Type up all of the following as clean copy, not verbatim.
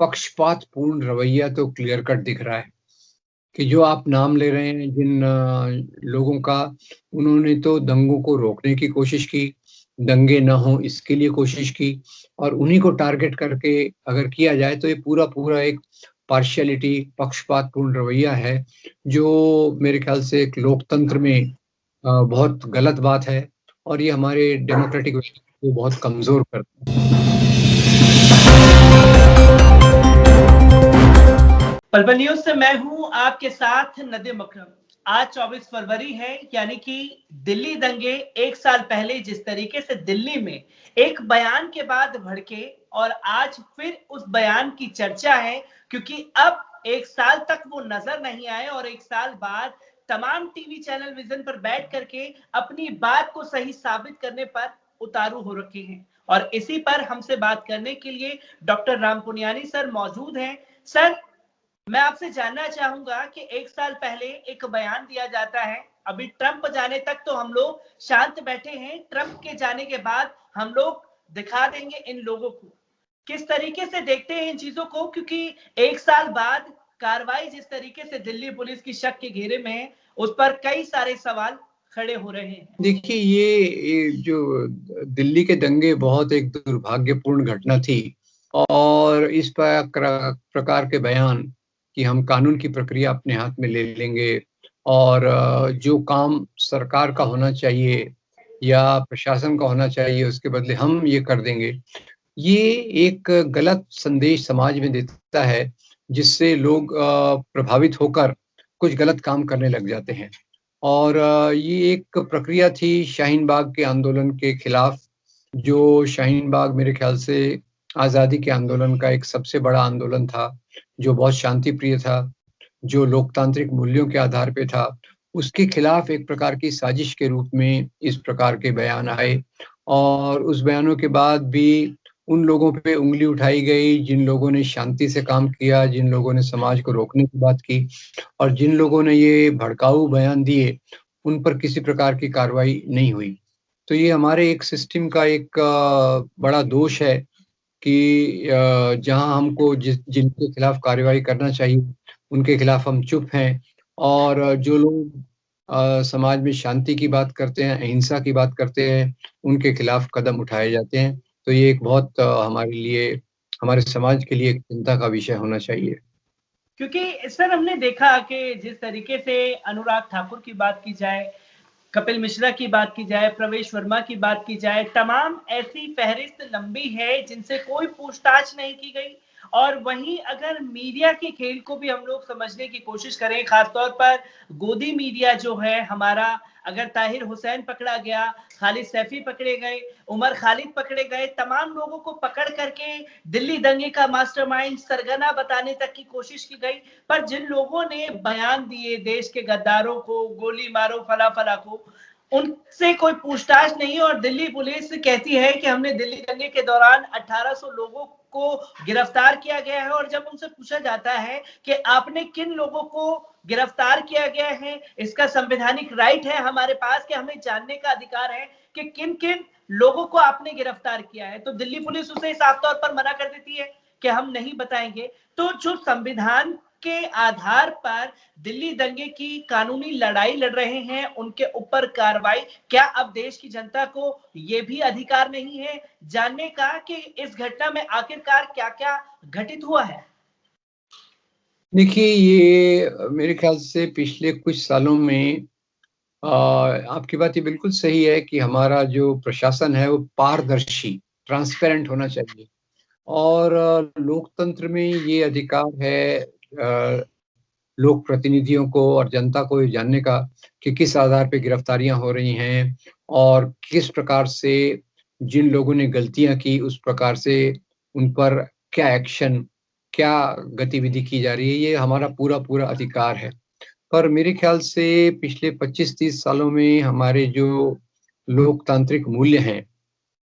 पक्षपातपूर्ण रवैया तो क्लियर कट दिख रहा है कि जो आप नाम ले रहे हैं जिन लोगों का, उन्होंने तो दंगों को रोकने की कोशिश की, दंगे ना हो इसके लिए कोशिश की और उन्हीं को टारगेट करके अगर किया जाए तो ये पूरा-पूरा एक पार्शियलिटी, पक्षपातपूर्ण रवैया है, जो मेरे ख्याल से एक लोकतंत्र में बहुत गलत बात है और ये हमारे डेमोक्रेटिक वैल्यूज को बहुत कमज़ोर करता है। पलपल न्यूज से मैं हूं आपके साथ नदीम अकरम। आज 24 फरवरी है, यानी कि दिल्ली दंगे एक साल पहले जिस तरीके से दिल्ली में एक बयान के बाद भड़के और आज फिर उस बयान की चर्चा है, क्योंकि अब एक साल तक वो नजर नहीं आए और एक साल बाद तमाम टीवी चैनल विजन पर बैठ करके अपनी बात को सही साबित करने पर उतारू हो रखे हैं। और इसी पर हमसे बात करने के लिए डॉक्टर राम पुनियानी सर मौजूद हैं। सर, मैं आपसे जानना चाहूंगा कि एक साल पहले एक बयान दिया जाता है, अभी ट्रंप जाने तक तो हम लोग शांत बैठे हैं, ट्रंप के जाने के बाद हम लोग दिखा देंगे इन लोगों को। किस तरीके से देखते हैं इन चीजों को, क्योंकि एक साल बाद कार्रवाई जिस तरीके से दिल्ली पुलिस की शक के घेरे में है, उस पर कई सारे सवाल खड़े हो रहे हैं। देखिए ये जो दिल्ली के दंगे बहुत एक दुर्भाग्यपूर्ण घटना थी और इस प्रकार के बयान कि हम कानून की प्रक्रिया अपने हाथ में ले लेंगे और जो काम सरकार का होना चाहिए या प्रशासन का होना चाहिए उसके बदले हम ये कर देंगे, ये एक गलत संदेश समाज में देता है जिससे लोग प्रभावित होकर कुछ गलत काम करने लग जाते हैं। और ये एक प्रक्रिया थी शाहीन बाग के आंदोलन के खिलाफ, जो शाहीन बाग मेरे ख्याल से आज़ादी के आंदोलन का एक सबसे बड़ा आंदोलन था, जो बहुत शांतिप्रिय था, जो लोकतांत्रिक मूल्यों के आधार पे था। उसके खिलाफ एक प्रकार की साजिश के रूप में इस प्रकार के बयान आए और उस बयानों के बाद भी उन लोगों पे उँगली उठाई गई जिन लोगों ने शांति से काम किया, जिन लोगों ने समाज को रोकने की बात की और जिन लोगों ने ये भड़काऊ बयान दिए, उन पर किसी प्रकार की कार्रवाई नहीं हुई। तो ये हमारे एक सिस्टम का एक बड़ा दोष है कि जहाँ हमको जिनके खिलाफ कार्रवाई करना चाहिए, उनके खिलाफ हम चुप हैं और जो लोग समाज में शांति की बात करते हैं, अहिंसा की बात करते हैं, उनके खिलाफ कदम उठाए जाते हैं। तो ये एक बहुत हमारे लिए, हमारे समाज के लिए एक चिंता का विषय होना चाहिए। क्योंकि सर हमने देखा कि जिस तरीके से अनुराग ठाकुर की बात की जाए, कपिल मिश्रा की बात की जाए, प्रवेश वर्मा की बात की जाए, तमाम ऐसी फहरिस्त लंबी है जिनसे कोई पूछताछ नहीं की गई। और वहीं अगर मीडिया के खेल को भी हम लोग समझने की कोशिश करें, खासतौर पर गोदी मीडिया जो है हमारा, अगर ताहिर हुसैन पकड़ा गया, खालिद सैफी पकड़े गए, उमर खालिद पकड़े गए, तमाम लोगों को पकड़ करके दिल्ली दंगे का मास्टरमाइंड सरगना बताने तक की कोशिश की गई। पर जिन लोगों ने बयान दिए देश के गद्दारों को गोली मारो फला फला को, उनसे कोई पूछताछ नहीं। और दिल्ली पुलिस कहती है कि हमने दिल्ली दंगे के दौरान 1800 लोगों को गिरफ्तार किया गया है। और जब उनसे पूछा जाता है कि आपने किन लोगों को गिरफ्तार किया गया है, इसका संवैधानिक राइट है हमारे पास कि हमें जानने का अधिकार है कि किन किन लोगों को आपने गिरफ्तार किया है, तो दिल्ली पुलिस उसे साफ तौर पर मना कर देती है कि हम नहीं बताएंगे। तो जो संविधान के आधार पर दिल्ली दंगे की कानूनी लड़ाई लड़ रहे हैं, उनके ऊपर कार्रवाई, क्या अब देश की जनता को यह भी अधिकार नहीं है जानने का कि इस घटना में आखिरकार क्या-क्या घटित हुआ है? देखिए, ये मेरे ख्याल से पिछले कुछ सालों में आपकी बात ये बिल्कुल सही है कि हमारा जो प्रशासन है वो पारदर्शी, ट्रांसपेरेंट होना चाहिए और लोकतंत्र में ये अधिकार है लोक प्रतिनिधियों को और जनता को ये जानने का कि किस आधार पे गिरफ्तारियां हो रही हैं और किस प्रकार से जिन लोगों ने गलतियां की उस प्रकार से उन पर क्या एक्शन, क्या गतिविधि की जा रही है, ये हमारा पूरा अधिकार है। पर मेरे ख्याल से पिछले 25-30 सालों में हमारे जो लोकतांत्रिक मूल्य हैं,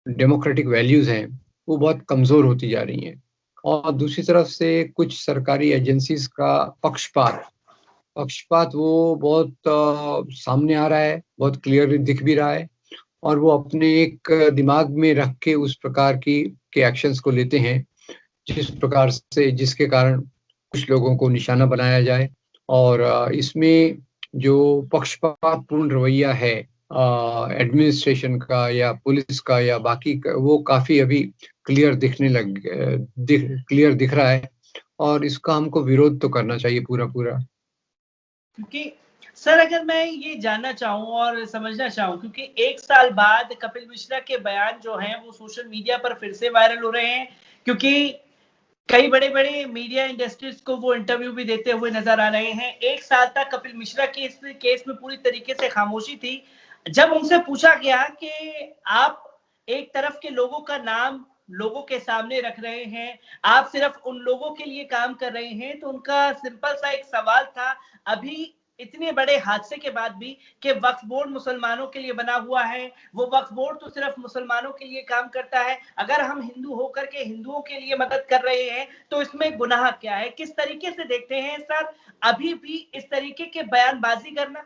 डेमोक्रेटिक वैल्यूज़ हैं, वो बहुत कमज़ोर होती जा रही हैं। और दूसरी तरफ से कुछ सरकारी एजेंसीज़ का पक्षपात वो बहुत सामने आ रहा है, बहुत क्लियरली दिख भी रहा है और वो अपने एक दिमाग में रख के उस प्रकार के एक्शंस को लेते हैं जिस प्रकार से जिसके कारण कुछ लोगों को निशाना बनाया जाए और इसमें जो पक्षपातपूर्ण रवैया है एडमिनिस्ट्रेशन का या पुलिस का या बाकी का, वो काफ़ी अभी क्लियर क्लियर दिख रहा है और इसका हमको विरोध तो करना चाहिए पूरा-पूरा। क्योंकि सर अगर मैं ये जानना चाहूँ और समझना चाहूँ, क्योंकि 1 साल बाद कपिल मिश्रा के बयान जो हैं वो सोशल मीडिया पर फिर से वायरल हो रहे हैं, क्योंकि कई बड़े-बड़े मीडिया इंडस्ट्रीज को वो इंटरव्यू भी देते हुए नजर आ रहे हैं। 1 साल तक कपिल मिश्रा की इस केस में पूरी तरीके से खामोशी थी। जब उनसे पूछा गया कि आप एक तरफ के लोगों का नाम लोगों के सामने रख रहे हैं, आप सिर्फ उन लोगों के लिए काम कर रहे हैं, तो उनका सिंपल सा एक सवाल था, अभी इतने बड़े हादसे के बाद भी, कि वक्फ बोर्ड मुसलमानों के लिए बना हुआ है, वो वक्फ बोर्ड तो सिर्फ मुसलमानों के लिए काम करता है, अगर हम हिंदू होकर के हिंदुओं के लिए मदद कर रहे हैं तो इसमें गुनाह क्या है? किस तरीके से देखते हैं सर अभी भी इस तरीके के बयानबाजी करना?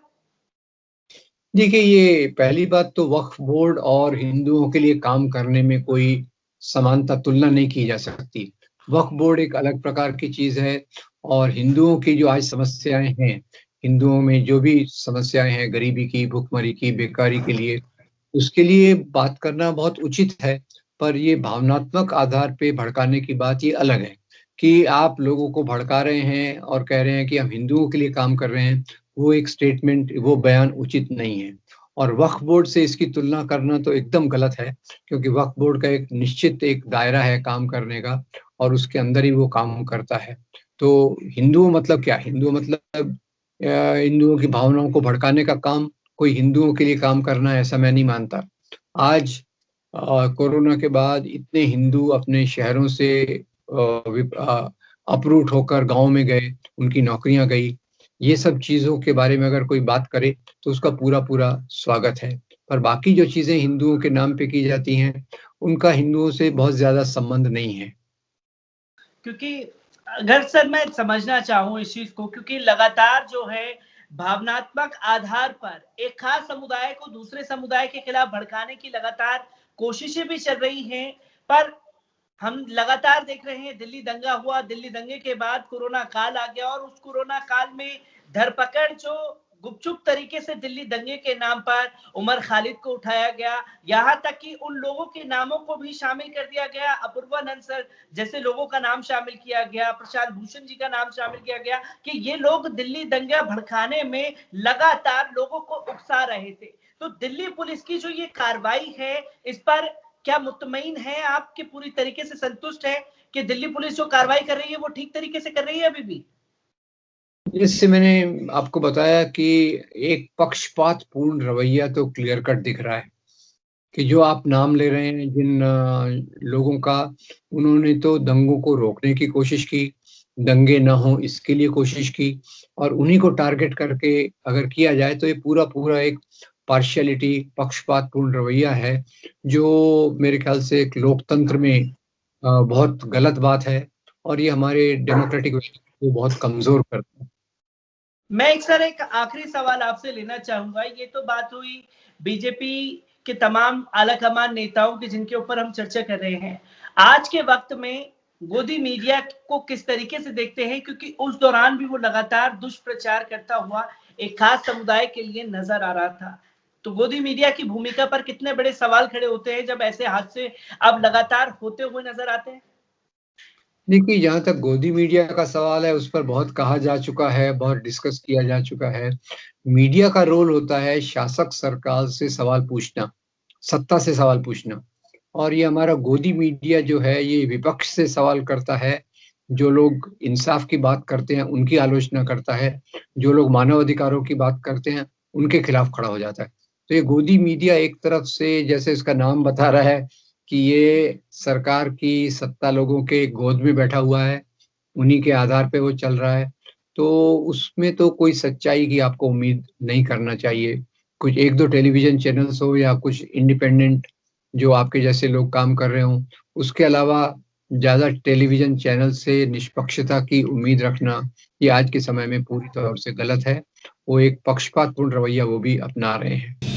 देखिए, ये पहली बात तो वक्फ बोर्ड और हिंदुओं के लिए काम करने में कोई समानता तुलना नहीं की जा सकती। वक्फ बोर्ड एक अलग प्रकार की चीज़ है और हिंदुओं की जो आज समस्याएँ हैं, हिंदुओं में जो भी समस्याएँ हैं गरीबी की, भुखमरी की, बेकारी के लिए, उसके लिए बात करना बहुत उचित है। पर ये भावनात्मक आधार पे भड़काने की बात ये अलग है, कि आप लोगों को भड़का रहे हैं और कह रहे हैं कि हम हिंदुओं के लिए काम कर रहे हैं, वो एक स्टेटमेंट, वो बयान उचित नहीं है। और वक्फ बोर्ड से इसकी तुलना करना तो एकदम गलत है, क्योंकि वक्फ बोर्ड का एक निश्चित एक दायरा है काम करने का और उसके अंदर ही वो काम करता है। तो हिंदुओं मतलब क्या? हिंदुओं मतलब हिंदुओं की भावनाओं को भड़काने का काम कोई हिंदुओं के लिए काम करना है, ऐसा मैं नहीं मानता। आज कोरोना के बाद इतने हिंदू अपने शहरों से अपरूट होकर गाँव में गए, उनकी नौकरियाँ गई। ये सब चीज़ों के बारे में अगर कोई बात करे, तो उसका पूरा-पूरा स्वागत है। पर बाकी जो चीज़ें हिंदुओं के नाम पे की जाती हैं, उनका हिंदुओं से बहुत ज़्यादा संबंध नहीं है। क्योंकि अगर सर मैं समझना चाहूँ इस चीज़ को, क्योंकि लगातार जो है भावनात्मक आधार पर एक खास समुदाय को दूसरे समुदाय के खिलाफ भड़काने की लगातार कोशिशें भी चल रही हैं, पर हम लगातार देख रहे हैं दिल्ली दंगा हुआ, दिल्ली दंगे के बाद कोरोना काल आ गया और उस कोरोना काल में धरपकड़ जो गुपचुप तरीके से दिल्ली दंगे के नाम पर उमर खालिद को उठाया गया, यहाँ तक कि उन लोगों के नामों को भी शामिल कर दिया गया, अपूर्वा नंद सर जैसे लोगों का नाम शामिल किया गया, प्रशांत भूषण जी का नाम शामिल किया गया कि ये लोग दिल्ली दंगा भड़काने में लगातार लोगों को उकसा रहे थे। तो दिल्ली पुलिस की जो ये कार्रवाई है, इस पर क्या मुतमईन है आप कि पूरी तरीके से संतुष्ट है कि दिल्ली पुलिस जो कार्रवाई कर रही है वो ठीक तरीके से कर रही है अभी भी? जैसे मैंने आपको बताया कि एक पक्षपातपूर्ण रवैया तो क्लियर कट दिख रहा है, कि जो आप नाम ले रहे हैं जिन लोगों का, उन्होंने तो दंगों को रोकने की कोशिश की, दंगे ना हो इसके लिए कोशिश की और उन्हीं को टारगेट करके अगर किया जाए तो ये पूरा-पूरा एक पार्शियलिटी, पक्षपातपूर्ण रवैया है, जो मेरे ख्याल से एक लोकतंत्र में बहुत गलत बात है और ये हमारे डेमोक्रेटिक को बहुत कमज़ोर करता है। मैं एक सर एक आखिरी सवाल आपसे लेना चाहूंगा। ये तो बात हुई बीजेपी के तमाम आलाकमान नेताओं की जिनके ऊपर हम चर्चा कर रहे हैं। आज के वक्त में गोदी मीडिया को किस तरीके से देखते हैं, क्योंकि उस दौरान भी वो लगातार दुष्प्रचार करता हुआ एक खास समुदाय के लिए नजर आ रहा था। तो गोदी मीडिया की भूमिका पर कितने बड़े सवाल खड़े होते हैं जब ऐसे हादसे अब लगातार होते हुए नजर आते हैं? देखिए, जहाँ तक गोदी मीडिया का सवाल है, उस पर बहुत कहा जा चुका है, बहुत डिस्कस किया जा चुका है। मीडिया का रोल होता है शासक सरकार से सवाल पूछना, सत्ता से सवाल पूछना और ये हमारा गोदी मीडिया जो है, ये विपक्ष से सवाल करता है। जो लोग इंसाफ की बात करते हैं, उनकी आलोचना करता है। जो लोग मानव अधिकारों की बात करते हैं, उनके खिलाफ खड़ा हो जाता है। तो ये गोदी मीडिया एक तरफ से जैसे इसका नाम बता रहा है कि ये सरकार की सत्ता लोगों के गोद में बैठा हुआ है, उन्हीं के आधार पे वो चल रहा है। तो उसमें तो कोई सच्चाई की आपको उम्मीद नहीं करना चाहिए। कुछ 1-2 टेलीविज़न चैनल्स हो या कुछ इंडिपेंडेंट जो आपके जैसे लोग काम कर रहे हों, उसके अलावा ज़्यादा टेलीविज़न चैनल से निष्पक्षता की उम्मीद रखना, ये आज के समय में पूरी तौर से गलत है। वो एक पक्षपातपूर्ण रवैया वो भी अपना रहे हैं।